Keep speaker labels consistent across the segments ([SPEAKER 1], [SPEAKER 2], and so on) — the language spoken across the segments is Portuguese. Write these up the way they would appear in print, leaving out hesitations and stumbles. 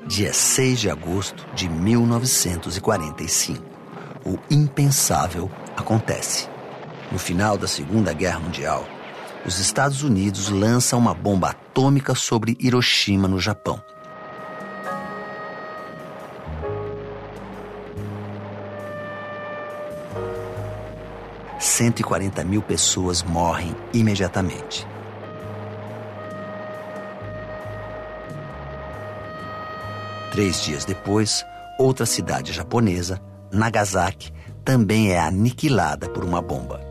[SPEAKER 1] Dia 6 de agosto de 1945. O impensável acontece. No final da Segunda Guerra Mundial, os Estados Unidos lançam uma bomba atômica sobre Hiroshima, no Japão. – 140 mil pessoas morrem imediatamente. Três dias depois, outra cidade japonesa, Nagasaki, também é aniquilada por uma bomba.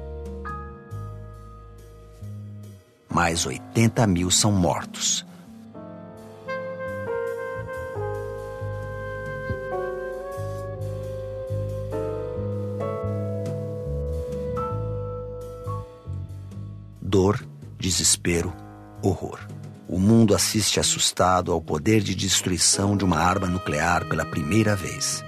[SPEAKER 1] Mais 80 mil são mortos. Dor, desespero, horror. O mundo assiste assustado ao poder de destruição de uma arma nuclear pela primeira vez.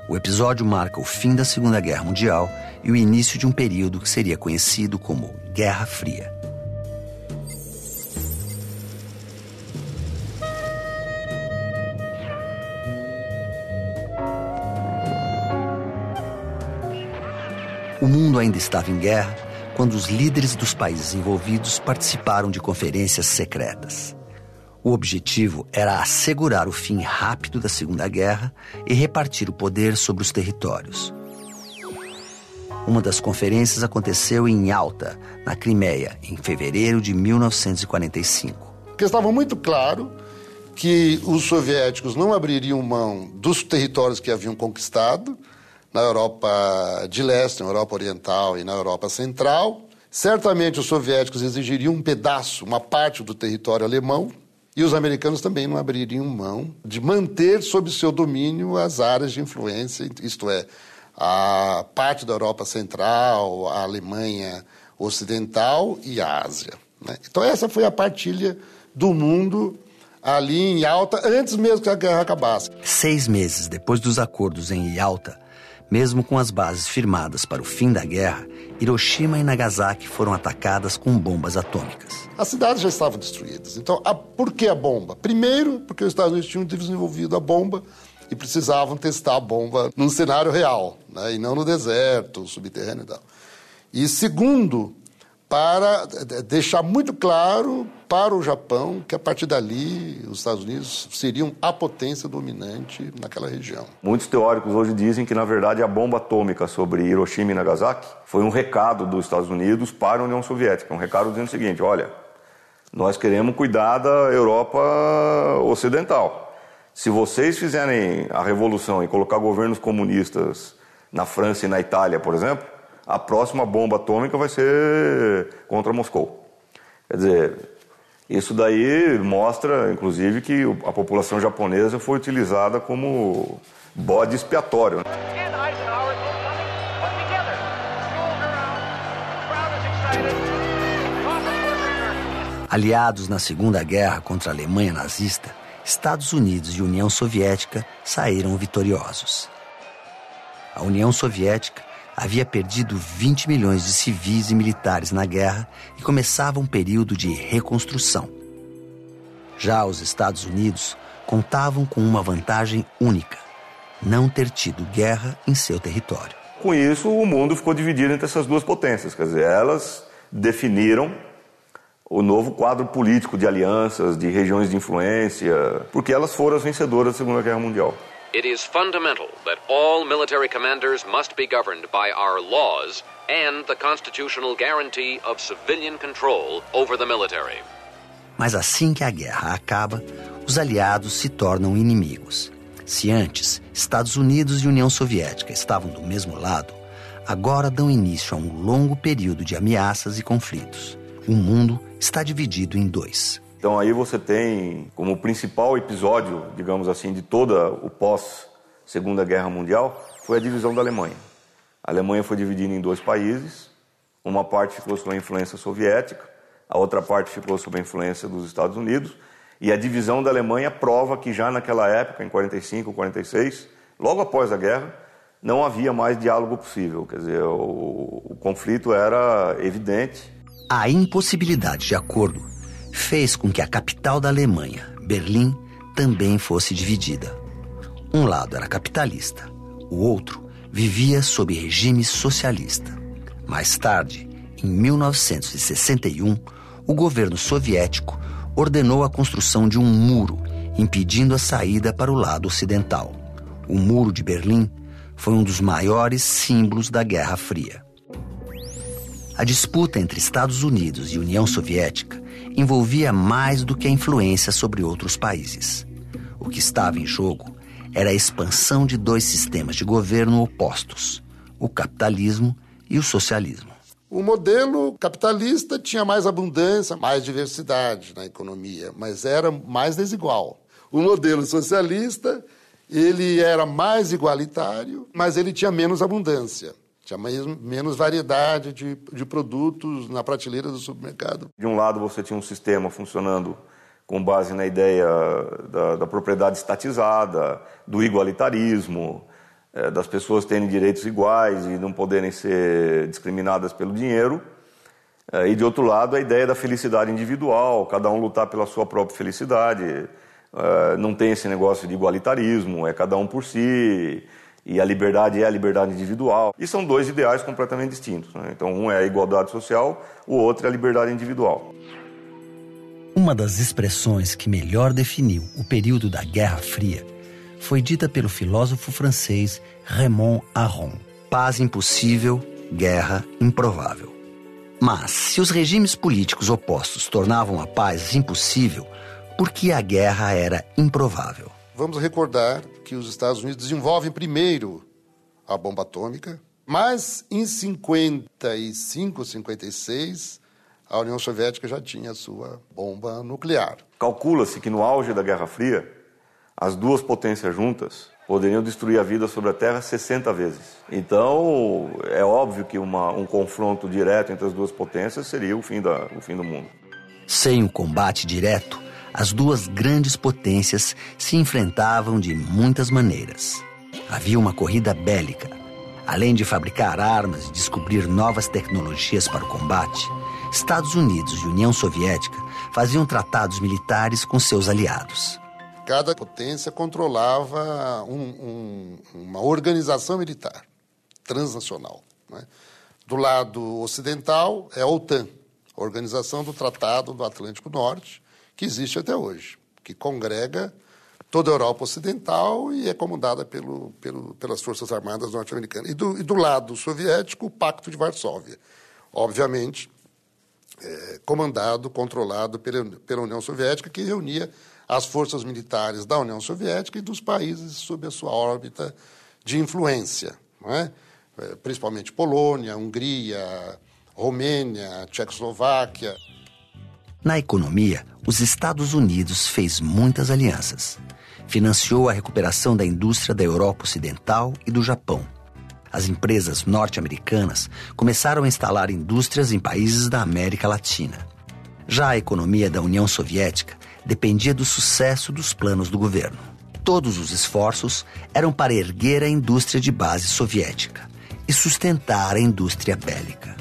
[SPEAKER 1] O episódio marca o fim da Segunda Guerra Mundial e o início de um período que seria conhecido como Guerra Fria. O mundo ainda estava em guerra quando os líderes dos países envolvidos participaram de conferências secretas. O objetivo era assegurar o fim rápido da Segunda Guerra e repartir o poder sobre os territórios. Uma das conferências aconteceu em Yalta, na Crimeia, em fevereiro de 1945.
[SPEAKER 2] Porque estava muito claro que os soviéticos não abririam mão dos territórios que haviam conquistado, na Europa de Leste, na Europa Oriental e na Europa Central. Certamente os soviéticos exigiriam um pedaço, uma parte do território alemão, e os americanos também não abririam mão de manter sob seu domínio as áreas de influência, isto é, a parte da Europa Central, a Alemanha Ocidental e a Ásia, né? Então essa foi a partilha do mundo ali em Yalta, antes mesmo que a guerra acabasse.
[SPEAKER 1] 6 meses depois dos acordos em Yalta, mesmo com as bases firmadas para o fim da guerra, Hiroshima e Nagasaki foram atacadas com bombas atômicas.
[SPEAKER 2] As cidades já estavam destruídas. Então, por que a bomba? Primeiro, porque os Estados Unidos tinham desenvolvido a bomba e precisavam testar a bomba num cenário real, né? E não no deserto, subterrâneo e tal. E segundo, para deixar muito claro para o Japão que a partir dali os Estados Unidos seriam a potência dominante naquela região.
[SPEAKER 3] Muitos teóricos hoje dizem que, na verdade, a bomba atômica sobre Hiroshima e Nagasaki foi um recado dos Estados Unidos para a União Soviética. Um recado dizendo o seguinte: olha, nós queremos cuidar da Europa Ocidental. Se vocês fizerem a revolução e colocar governos comunistas na França e na Itália, por exemplo, a próxima bomba atômica vai ser contra Moscou. Quer dizer, isso daí mostra, inclusive, que a população japonesa foi utilizada como bode expiatório.
[SPEAKER 1] Aliados na Segunda Guerra contra a Alemanha nazista, Estados Unidos e União Soviética saíram vitoriosos. A União Soviética havia perdido 20 milhões de civis e militares na guerra e começava um período de reconstrução. Já os Estados Unidos contavam com uma vantagem única: não ter tido guerra em seu território.
[SPEAKER 3] Com isso, o mundo ficou dividido entre essas duas potências. Quer dizer, elas definiram o novo quadro político de alianças, de regiões de influência, porque elas foram as vencedoras da Segunda Guerra Mundial.
[SPEAKER 4] It is fundamental that all military commanders must be governed by our laws and the constitutional guarantee of civilian control over the military.
[SPEAKER 1] Mas assim que a guerra acaba, os aliados se tornam inimigos. Se antes Estados Unidos e União Soviética estavam do mesmo lado, agora dão início a um longo período de ameaças e conflitos. O mundo está dividido em dois.
[SPEAKER 3] Então aí você tem como principal episódio, digamos assim, de toda o pós-Segunda Guerra Mundial, foi a divisão da Alemanha. A Alemanha foi dividida em dois países, uma parte ficou sob a influência soviética, a outra parte ficou sob a influência dos Estados Unidos, e a divisão da Alemanha prova que já naquela época, em 45, 46, logo após a guerra, não havia mais diálogo possível, quer dizer, o conflito era evidente.
[SPEAKER 1] A impossibilidade de acordo fez com que a capital da Alemanha, Berlim, também fosse dividida. Um lado era capitalista, o outro vivia sob regime socialista. Mais tarde, em 1961, o governo soviético ordenou a construção de um muro, impedindo a saída para o lado ocidental. O Muro de Berlim foi um dos maiores símbolos da Guerra Fria. A disputa entre Estados Unidos e União Soviética envolvia mais do que a influência sobre outros países. O que estava em jogo era a expansão de dois sistemas de governo opostos, o capitalismo e o socialismo.
[SPEAKER 2] O modelo capitalista tinha mais abundância, mais diversidade na economia, mas era mais desigual. O modelo socialista, ele era mais igualitário, mas ele tinha menos abundância. Tinha menos variedade de produtos na prateleira do supermercado.
[SPEAKER 3] De um lado, você tinha um sistema funcionando com base na ideia da propriedade estatizada, do igualitarismo, das pessoas terem direitos iguais e não poderem ser discriminadas pelo dinheiro. E, de outro lado, a ideia da felicidade individual, cada um lutar pela sua própria felicidade. Não tem esse negócio de igualitarismo, é cada um por si, e a liberdade é a liberdade individual. E são dois ideais completamente distintos, né? Então, um é a igualdade social, o outro é a liberdade individual.
[SPEAKER 1] Uma das expressões que melhor definiu o período da Guerra Fria foi dita pelo filósofo francês Raymond Aron: paz impossível, guerra improvável. Mas, se os regimes políticos opostos tornavam a paz impossível, por que a guerra era improvável?
[SPEAKER 2] Vamos recordar que os Estados Unidos desenvolvem primeiro a bomba atômica, mas em 55, 56, a União Soviética já tinha a sua bomba nuclear.
[SPEAKER 3] Calcula-se que no auge da Guerra Fria, as duas potências juntas poderiam destruir a vida sobre a Terra 60 vezes. Então, é óbvio que um confronto direto entre as duas potências seria o fim do mundo.
[SPEAKER 1] Sem o combate direto, as duas grandes potências se enfrentavam de muitas maneiras. Havia uma corrida bélica. Além de fabricar armas e descobrir novas tecnologias para o combate, Estados Unidos e União Soviética faziam tratados militares com seus aliados.
[SPEAKER 2] Cada potência controlava uma organização militar transnacional, né? Do lado ocidental é a OTAN, a Organização do Tratado do Atlântico Norte, que existe até hoje, que congrega toda a Europa Ocidental e é comandada pelas Forças Armadas norte-americanas. E do lado soviético, o Pacto de Varsóvia, obviamente comandado, controlado pela União Soviética, que reunia as forças militares da União Soviética e dos países sob a sua órbita de influência, não é? Principalmente Polônia, Hungria, Romênia, Tchecoslováquia.
[SPEAKER 1] Na economia, os Estados Unidos fez muitas alianças. Financiou a recuperação da indústria da Europa Ocidental e do Japão. As empresas norte-americanas começaram a instalar indústrias em países da América Latina. Já a economia da União Soviética dependia do sucesso dos planos do governo. Todos os esforços eram para erguer a indústria de base soviética e sustentar a indústria bélica.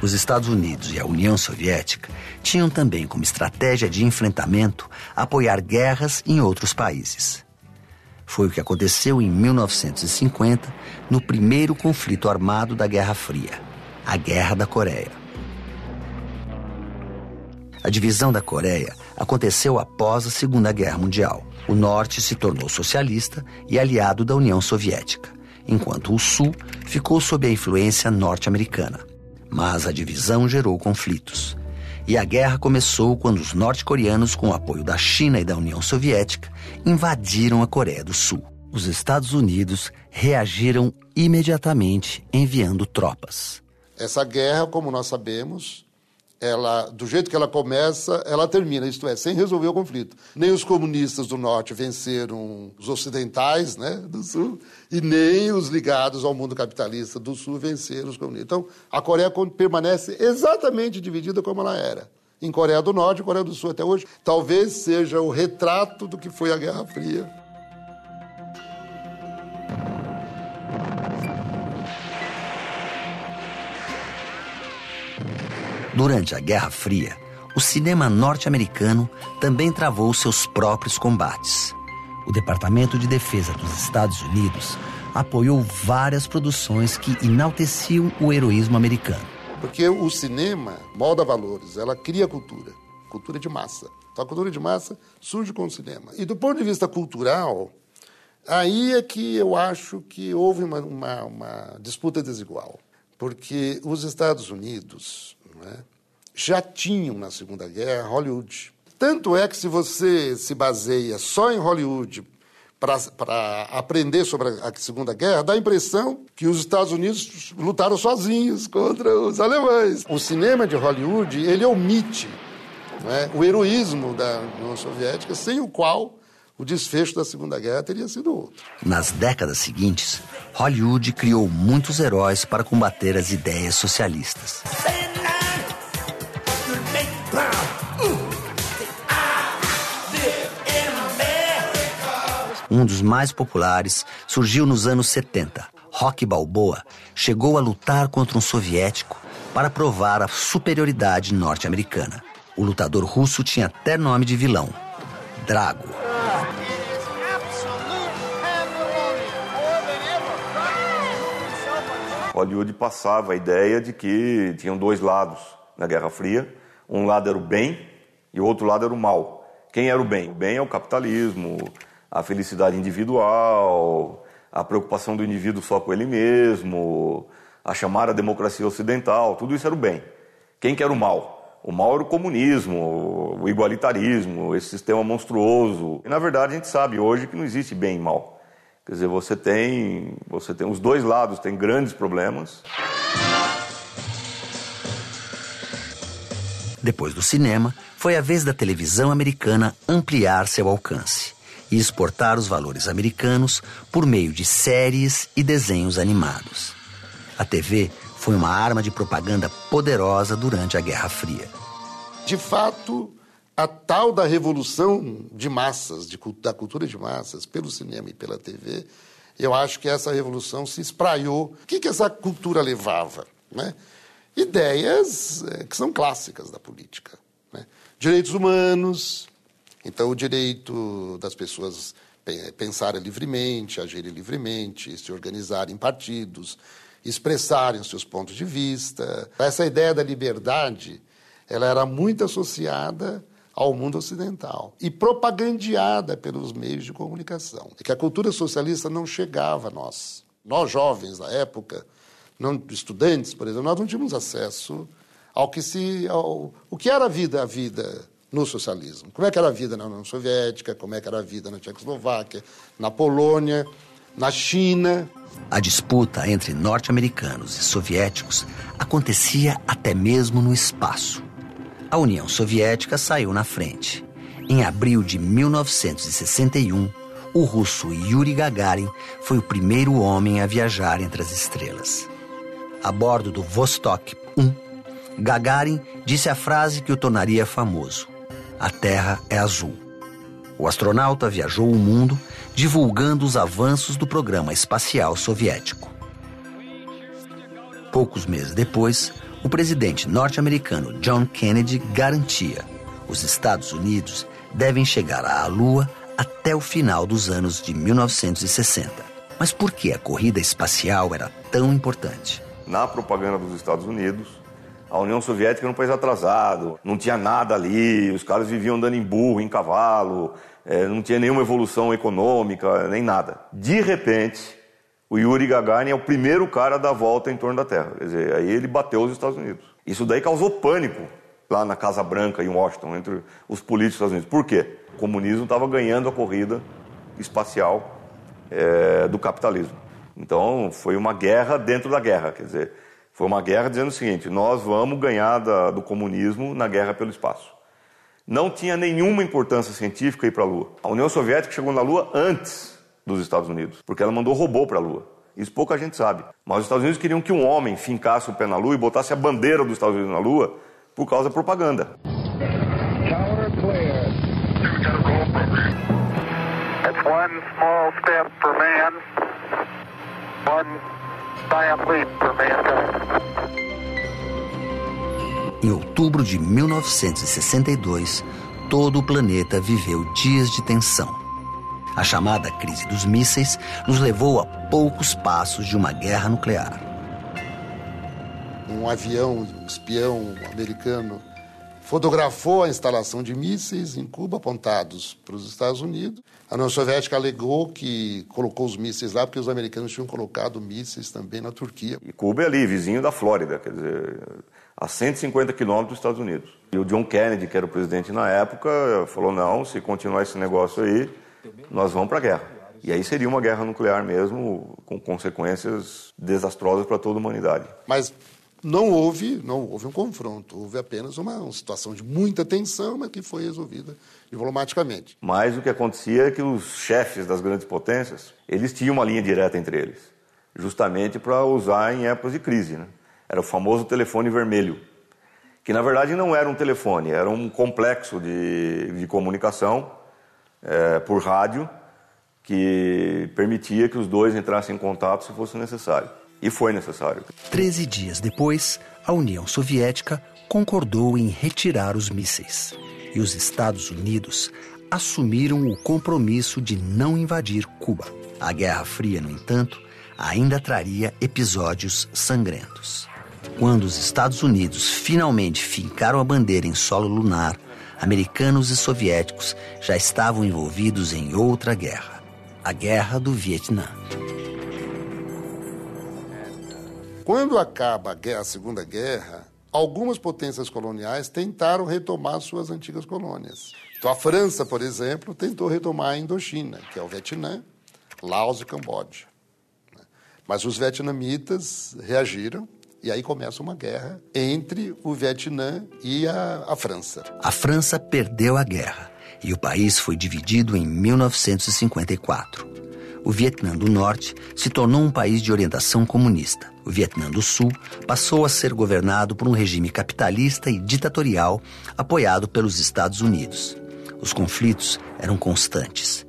[SPEAKER 1] Os Estados Unidos e a União Soviética tinham também como estratégia de enfrentamento apoiar guerras em outros países. Foi o que aconteceu em 1950, no primeiro conflito armado da Guerra Fria, a Guerra da Coreia. A divisão da Coreia aconteceu após a Segunda Guerra Mundial. O Norte se tornou socialista e aliado da União Soviética, enquanto o Sul ficou sob a influência norte-americana. Mas a divisão gerou conflitos. E a guerra começou quando os norte-coreanos, com o apoio da China e da União Soviética, invadiram a Coreia do Sul. Os Estados Unidos reagiram imediatamente enviando tropas.
[SPEAKER 2] Essa guerra, como nós sabemos, do jeito que ela começa, ela termina, isto é, sem resolver o conflito. Nem os comunistas do Norte venceram os ocidentais, né, do Sul, e nem os ligados ao mundo capitalista do Sul venceram os comunistas. Então, a Coreia permanece exatamente dividida como ela era. Em Coreia do Norte e Coreia do Sul até hoje. Talvez seja o retrato do que foi a Guerra Fria.
[SPEAKER 1] Durante a Guerra Fria, o cinema norte-americano também travou seus próprios combates. O Departamento de Defesa dos Estados Unidos apoiou várias produções que enalteciam o heroísmo americano.
[SPEAKER 2] Porque o cinema molda valores, ela cria cultura de massa. Então a cultura de massa surge com o cinema. E do ponto de vista cultural, aí é que eu acho que houve uma disputa desigual. Porque os Estados Unidos, né, já tinham na Segunda Guerra Hollywood. Tanto é que se você se baseia só em Hollywood para aprender sobre a Segunda Guerra, dá a impressão que os Estados Unidos lutaram sozinhos contra os alemães. O cinema de Hollywood, ele omite, né, o heroísmo da União Soviética, sem o qual o desfecho da Segunda Guerra teria sido outro.
[SPEAKER 1] Nas décadas seguintes, Hollywood criou muitos heróis para combater as ideias socialistas. Um dos mais populares surgiu nos anos 70. Rocky Balboa chegou a lutar contra um soviético para provar a superioridade norte-americana. O lutador russo tinha até nome de vilão, Drago.
[SPEAKER 3] Hollywood passava a ideia de que tinham dois lados na Guerra Fria. Um lado era o bem e o outro lado era o mal. Quem era o bem? O bem é o capitalismo, a felicidade individual, a preocupação do indivíduo só com ele mesmo, a chamada democracia ocidental, tudo isso era o bem. Quem que era o mal? O mal era o comunismo, o igualitarismo, esse sistema monstruoso. E, na verdade, a gente sabe hoje que não existe bem e mal. Quer dizer, você tem os dois lados têm grandes problemas.
[SPEAKER 1] Depois do cinema, foi a vez da televisão americana ampliar seu alcance e exportar os valores americanos por meio de séries e desenhos animados. A TV foi uma arma de propaganda poderosa durante a Guerra Fria.
[SPEAKER 2] De fato, a tal da revolução de massas, da cultura de massas, pelo cinema e pela TV, eu acho que essa revolução se espraiou. O que essa cultura levava, né? Ideias que são clássicas da política, né? Direitos humanos, então o direito das pessoas pensarem livremente, agirem livremente, se organizarem em partidos, expressarem os seus pontos de vista. Essa ideia da liberdade, ela era muito associada ao mundo ocidental e propagandeada pelos meios de comunicação. É que a cultura socialista não chegava a nós. Nós, jovens da época, estudantes, por exemplo, nós não tínhamos acesso ao que era a vida no socialismo. Como é que era a vida na União Soviética, como é que era a vida na Tchecoslováquia, na Polônia, na China.
[SPEAKER 1] A disputa entre norte-americanos e soviéticos acontecia até mesmo no espaço. A União Soviética saiu na frente. Em abril de 1961, o russo Yuri Gagarin foi o primeiro homem a viajar entre as estrelas. A bordo do Vostok 1, Gagarin disse a frase que o tornaria famoso: "A Terra é azul". O astronauta viajou o mundo divulgando os avanços do programa espacial soviético. Poucos meses depois, o presidente norte-americano John Kennedy garantia: os Estados Unidos devem chegar à Lua até o final dos anos de 1960. Mas por que a corrida espacial era tão importante?
[SPEAKER 3] Na propaganda dos Estados Unidos, a União Soviética era um país atrasado, não tinha nada ali, os caras viviam andando em burro, em cavalo, não tinha nenhuma evolução econômica, nem nada. De repente, o Yuri Gagarin é o primeiro cara a dar a volta em torno da Terra. Quer dizer, aí ele bateu os Estados Unidos. Isso daí causou pânico lá na Casa Branca, em Washington, entre os políticos dos Estados Unidos. Por quê? O comunismo estava ganhando a corrida espacial do capitalismo. Então, foi uma guerra dentro da guerra. Quer dizer, foi uma guerra dizendo o seguinte: nós vamos ganhar do comunismo na guerra pelo espaço. Não tinha nenhuma importância científica ir para a Lua. A União Soviética chegou na Lua antes dos Estados Unidos, porque ela mandou robô para a Lua. Isso pouca gente sabe. Mas os Estados Unidos queriam que um homem fincasse o pé na Lua e botasse a bandeira dos Estados Unidos na Lua por causa da propaganda.
[SPEAKER 5] It's one small step for man, one giant leap for mankind.
[SPEAKER 1] Em outubro de 1962, todo o planeta viveu dias de tensão. A chamada crise dos mísseis nos levou a poucos passos de uma guerra nuclear.
[SPEAKER 2] Um avião, um espião americano, fotografou a instalação de mísseis em Cuba apontados para os Estados Unidos. A União Soviética alegou que colocou os mísseis lá porque os americanos tinham colocado mísseis também na Turquia.
[SPEAKER 3] E Cuba é ali, vizinho da Flórida, quer dizer, a 150 quilômetros dos Estados Unidos. E o John Kennedy, que era o presidente na época, falou, não, se continuar esse negócio aí, nós vamos para a guerra. E aí seria uma guerra nuclear mesmo, com consequências desastrosas para toda a humanidade.
[SPEAKER 2] Mas não houve um confronto, houve apenas uma situação de muita tensão, mas que foi resolvida diplomaticamente.
[SPEAKER 3] Mas o que acontecia é que os chefes das grandes potências, eles tinham uma linha direta entre eles, justamente para usar em épocas de crise, né? Era o famoso telefone vermelho, que na verdade não era um telefone, era um complexo de comunicação por rádio, que permitia que os dois entrassem em contato se fosse necessário. E foi necessário.
[SPEAKER 1] 13 dias depois, a União Soviética concordou em retirar os mísseis. E os Estados Unidos assumiram o compromisso de não invadir Cuba. A Guerra Fria, no entanto, ainda traria episódios sangrentos. Quando os Estados Unidos finalmente fincaram a bandeira em solo lunar, americanos e soviéticos já estavam envolvidos em outra guerra, a Guerra do Vietnã.
[SPEAKER 2] Quando acaba a Segunda Guerra, algumas potências coloniais tentaram retomar suas antigas colônias. Então, a França, por exemplo, tentou retomar a Indochina, que é o Vietnã, Laos e Camboja. Mas os vietnamitas reagiram e aí começa uma guerra entre o Vietnã e a França.
[SPEAKER 1] A França perdeu a guerra e o país foi dividido em 1954. O Vietnã do Norte se tornou um país de orientação comunista. O Vietnã do Sul passou a ser governado por um regime capitalista e ditatorial apoiado pelos Estados Unidos. Os conflitos eram constantes.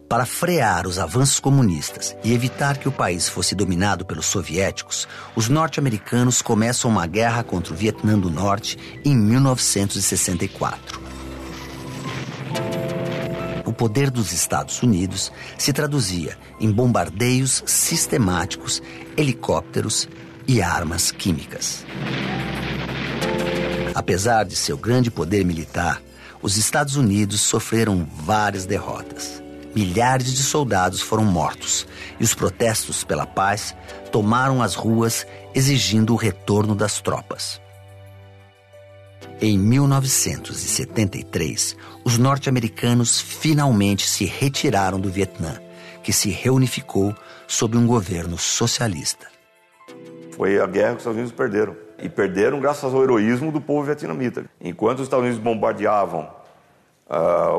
[SPEAKER 1] Para frear os avanços comunistas e evitar que o país fosse dominado pelos soviéticos, os norte-americanos começam uma guerra contra o Vietnã do Norte em 1964. O poder dos Estados Unidos se traduzia em bombardeios sistemáticos, helicópteros e armas químicas. Apesar de seu grande poder militar, os Estados Unidos sofreram várias derrotas. Milhares de soldados foram mortos e os protestos pela paz tomaram as ruas exigindo o retorno das tropas. Em 1973, os norte-americanos finalmente se retiraram do Vietnã, que se reunificou sob um governo socialista.
[SPEAKER 3] Foi a guerra que os Estados Unidos perderam. E perderam graças ao heroísmo do povo vietnamita. Enquanto os Estados Unidos bombardeavam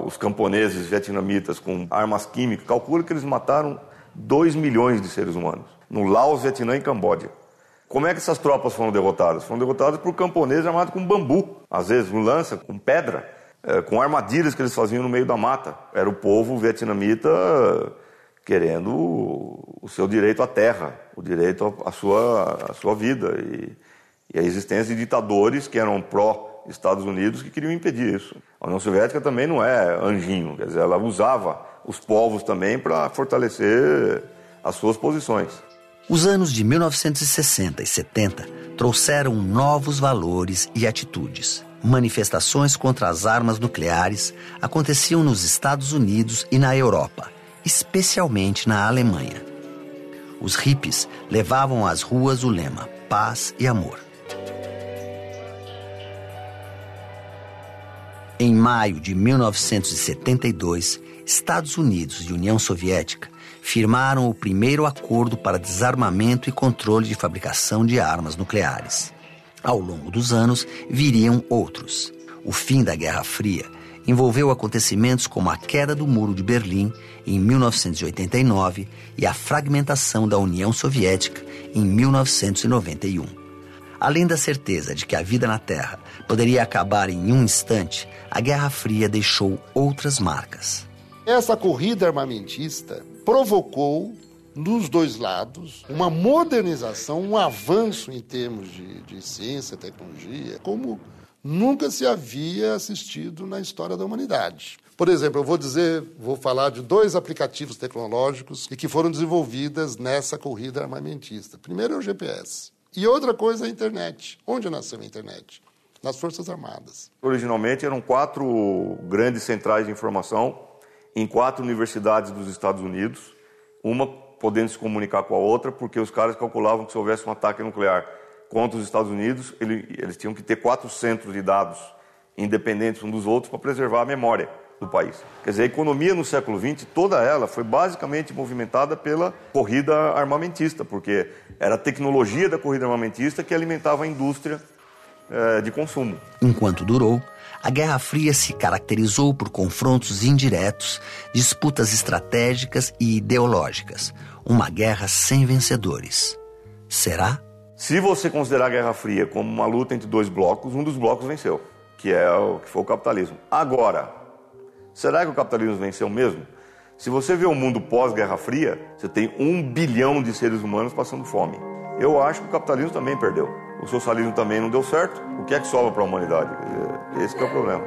[SPEAKER 3] os camponeses vietnamitas com armas químicas, calcula que eles mataram 2 milhões de seres humanos. No Laos, Vietnã e Camboja. Como é que essas tropas foram derrotadas? Foram derrotadas por camponeses armados com bambu, às vezes com lança, com pedra, com armadilhas que eles faziam no meio da mata. Era o povo vietnamita querendo o seu direito à terra, o direito à sua vida e a existência de ditadores que eram pró-Estados Unidos que queriam impedir isso. A União Soviética também não é anjinho, quer dizer, ela usava os povos também para fortalecer as suas posições.
[SPEAKER 1] Os anos de 1960 e 70 trouxeram novos valores e atitudes. Manifestações contra as armas nucleares aconteciam nos Estados Unidos e na Europa, especialmente na Alemanha. Os hippies levavam às ruas o lema paz e amor. Em maio de 1972, Estados Unidos e União Soviética firmaram o primeiro acordo para desarmamento e controle de fabricação de armas nucleares. Ao longo dos anos, viriam outros. O fim da Guerra Fria envolveu acontecimentos como a queda do Muro de Berlim, em 1989, e a fragmentação da União Soviética, em 1991. Além da certeza de que a vida na Terra poderia acabar em um instante, a Guerra Fria deixou outras marcas.
[SPEAKER 2] Essa corrida armamentista provocou, nos dois lados, uma modernização, um avanço em termos de ciência, tecnologia, como nunca se havia assistido na história da humanidade. Por exemplo, vou falar de 2 aplicativos tecnológicos que foram desenvolvidos nessa corrida armamentista. Primeiro é o GPS. E outra coisa é a internet. Onde nasceu a internet? Nas Forças Armadas.
[SPEAKER 3] Originalmente eram 4 grandes centrais de informação em 4 universidades dos Estados Unidos, uma podendo se comunicar com a outra, porque os caras calculavam que se houvesse um ataque nuclear contra os Estados Unidos, eles tinham que ter 4 centros de dados independentes uns dos outros para preservar a memória do país. Quer dizer, a economia no século XX, toda ela foi basicamente movimentada pela corrida armamentista, porque era a tecnologia da corrida armamentista que alimentava a indústria de consumo.
[SPEAKER 1] Enquanto durou, a Guerra Fria se caracterizou por confrontos indiretos, disputas estratégicas e ideológicas. Uma guerra sem vencedores. Será?
[SPEAKER 3] Se você considerar a Guerra Fria como uma luta entre 2 blocos, um dos blocos venceu, que foi o capitalismo. Agora, será que o capitalismo venceu mesmo? Se você vê o mundo pós-Guerra Fria, você tem 1 bilhão de seres humanos passando fome. Eu acho que o capitalismo também perdeu. O socialismo também não deu certo. O que é que sobra para a humanidade? Esse que é o problema.